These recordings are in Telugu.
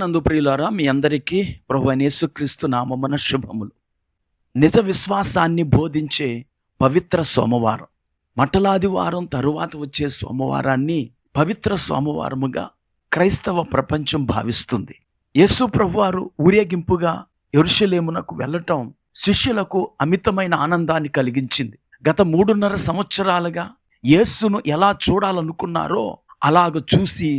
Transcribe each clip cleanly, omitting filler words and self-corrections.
ప్రభువునందు ప్రియులారా, మీ అందరికీ ప్రభువైన యేసుక్రీస్తు నామమున శుభములు. నిజ విశ్వాసాన్ని బోధించే పవిత్ర సోమవారం, మట్టలాదివారం తరువాత వచ్చే సోమవారాన్ని పవిత్ర సోమవారముగా క్రైస్తవ ప్రపంచం భావిస్తుంది. యేసు ప్రభువారు ఊరేగింపుగా యెరూషలేమునకు వెళ్ళటం శిష్యులకు అమితమైన ఆనందాన్ని కలిగించింది. గత 3.5 సంవత్సరాలుగా యేసును ఎలా చూడాలనుకున్నారో అలాగ చూసి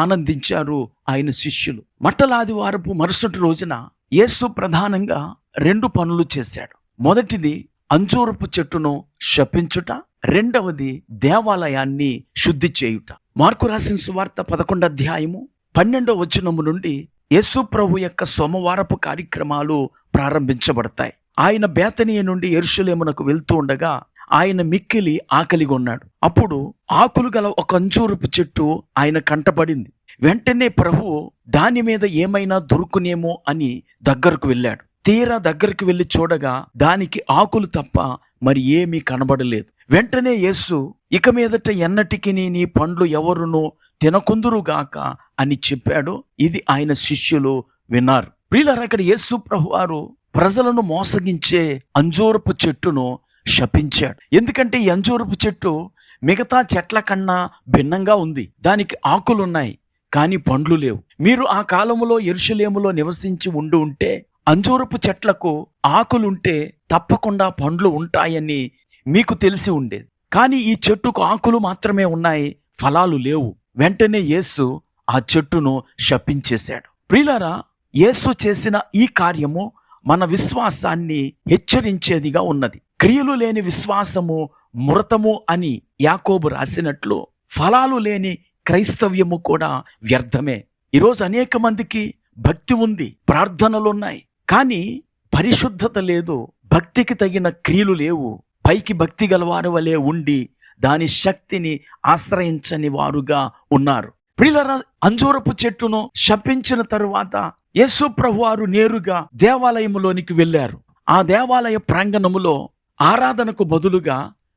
ఆనందించారు ఆయన శిష్యులు. మట్టలాదివారపు మరుసటి రోజున యేసు ప్రధానంగా 2 పనులు చేశాడు. మొదటిది అంజూరపు చెట్టును శపించుట, రెండవది దేవాలయాన్ని శుద్ధి చేయుట. మార్కు రాసిన సువార్త 11వ అధ్యాయము 12వ వచనము నుండి యేసు ప్రభు యొక్క సోమవారపు కార్యక్రమాలు ప్రారంభించబడతాయి. ఆయన బేతనీయ నుండి యెరూషలేమునకు వెళ్తూ ఉండగా ఆయన మిక్కిలి ఆకలిగా ఉన్నాడు. అప్పుడు ఆకులు గల ఒక అంజూరపు చెట్టు ఆయన కంటపడింది. వెంటనే ప్రభువు దాని మీద ఏమైనా దొరుకునేమో అని దగ్గరకు వెళ్ళాడు. తీరా దగ్గరికి వెళ్ళి చూడగా దానికి ఆకులు తప్ప మరి ఏమీ కనబడలేదు. వెంటనే యేసు, ఇక మీదట ఎన్నటికి నీ పండ్లు ఎవరునూ తినకుందురుగాక అని చెప్పాడు. ఇది ఆయన శిష్యులు విన్నారు. ప్రియులారా, అక్కడ యేసు ప్రభువారు ప్రజలను మోసగించే అంజూరపు చెట్టును శపించాడు. ఎందుకంటే ఈ అంజూరపు చెట్టు మిగతా చెట్ల కన్నా భిన్నంగా ఉంది. దానికి ఆకులున్నాయి కానీ పండ్లు లేవు. మీరు ఆ కాలములో యెరూషలేములో నివసించి ఉంటే అంజూరపు చెట్లకు ఆకులుంటే తప్పకుండా పండ్లు ఉంటాయని మీకు తెలిసి ఉండేది. కానీ ఈ చెట్టుకు ఆకులు మాత్రమే ఉన్నాయి, ఫలాలు లేవు. వెంటనే యేసు ఆ చెట్టును శపించేశాడు. ప్రియులారా, యేసు చేసిన ఈ కార్యము మన విశ్వాసాన్ని హెచ్చరించేదిగా ఉన్నది. క్రియలు లేని విశ్వాసము మృతము అని యాకోబు రాసినట్లు ఫలాలు లేని క్రైస్తవ్యము కూడా వ్యర్థమే. ఈరోజు అనేక మందికి భక్తి ఉంది, ప్రార్థనలున్నాయి, కానీ పరిశుద్ధత లేదు, భక్తికి తగిన క్రియలు లేవు. పైకి భక్తి గలవారి వలె ఉండి దాని శక్తిని ఆశ్రయించని వారుగా ఉన్నారు. ప్రియులారా, అంజూరపు చెట్టును శపించిన తరువాత యేసు ప్రభువారు నేరుగా దేవాలయములోనికి వెళ్ళారు. ఆ దేవాలయ ప్రాంగణములో ఆరాధనకు బదులుగా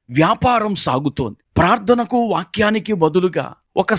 వ్యాపారం సాగుతోంది. ప్రార్థనకు వాక్యానికి బదులుగా ఒక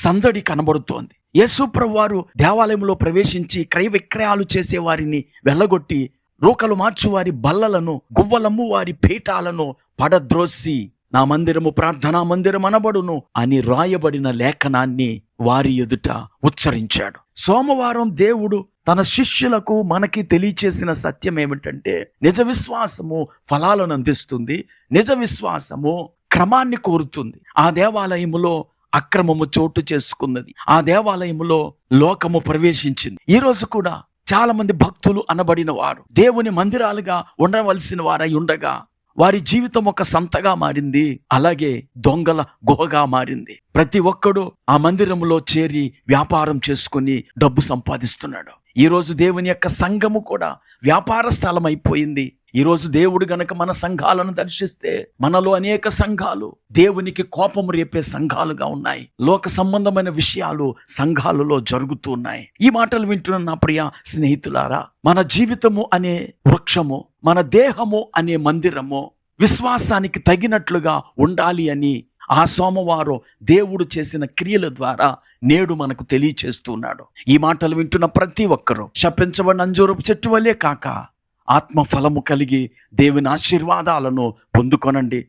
సందడి కనబడుతోంది. యేసు ప్రభువారు దేవాలయంలో ప్రవేశించి క్రయ విక్రయాలు చేసే వారిని వెళ్ళగొట్టి, రోకలు మార్చువారి బల్లలను, గువ్వలమ్ము వారి పీఠాలను పడద్రోసి నా మందిరము ప్రార్థనా మందిరం అనబడును అని రాయబడిన లేఖనాన్ని వారి ఎదుట ఉచ్చరించాడు. సోమవారం దేవుడు తన శిష్యులకు మనకి తెలియచేసిన సత్యం ఏమిటంటే, నిజ విశ్వాసము ఫలాలను అందిస్తుంది. నిజ విశ్వాసము క్రమాన్ని కోరుతుంది. ఆ దేవాలయములో అక్రమము చోటు చేసుకున్నది. ఆ దేవాలయములో లోకము ప్రవేశించింది. ఈ రోజు కూడా చాలా మంది భక్తులు అనబడిన వారు దేవుని మందిరాలుగా ఉండవలసిన వారై ఉండగా వారి జీవితం ఒక సంతగా మారింది. అలాగే దొంగల గుహగా మారింది. ప్రతి ఒక్కడు ఆ మందిరంలో చేరి వ్యాపారం చేసుకుని డబ్బు సంపాదిస్తున్నాడు. ఈరోజు దేవుని యొక్క సంఘము కూడా వ్యాపార స్థలం అయిపోయింది. ఈరోజు దేవుడు గనక మన సంఘాలను దర్శిస్తే మనలో అనేక సంఘాలు దేవునికి కోపం రేపే సంఘాలుగా ఉన్నాయి. లోక సంబంధమైన విషయాలు సంఘాలలో జరుగుతూ ఉన్నాయి. ఈ మాటలు వింటున్న నా ప్రియ స్నేహితులారా, మన జీవితము అనే వృక్షము, మన దేహము అనే మందిరము విశ్వాసానికి తగినట్లుగా ఉండాలి అని ఆ సోమవారం దేవుడు చేసిన క్రియల ద్వారా నేడు మనకు తెలియచేస్తున్నాడు. ఈ మాటలు వింటున్న ప్రతి ఒక్కరూ శపించబడిన అంజూరపు చెట్టు వలె కాక ఆత్మ ఫలము కలిగి దేవుని ఆశీర్వాదాలను పొందుకొనండి.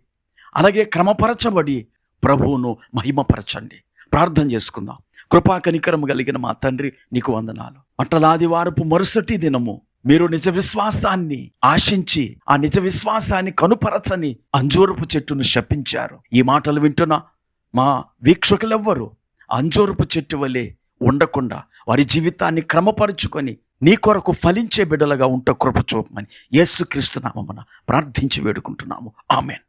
అలాగే క్రమపరచబడి ప్రభువును మహిమపరచండి. ప్రార్థన చేసుకుందాం. కృపా కనికరము కలిగిన మా తండ్రి, నీకు వందనాలు. మట్టలాదివారపు మరుసటి దినము మీరు నిజ విశ్వాసాన్ని ఆశించి ఆ నిజ విశ్వాసాన్ని కనుపరచని అంజూరపు చెట్టును శపించారు. ఈ మాటలు వింటున్న మా వీక్షకులెవ్వరూ అంజూరపు చెట్టు వలె ఉండకుండా వారి జీవితాన్ని క్రమపరుచుకొని నీ కొరకు ఫలించే బిడ్డలుగా ఉంట కృప చూపమని యేసుక్రీస్తు నామమున ప్రార్థించి వేడుకుంటున్నాము. ఆమేన్.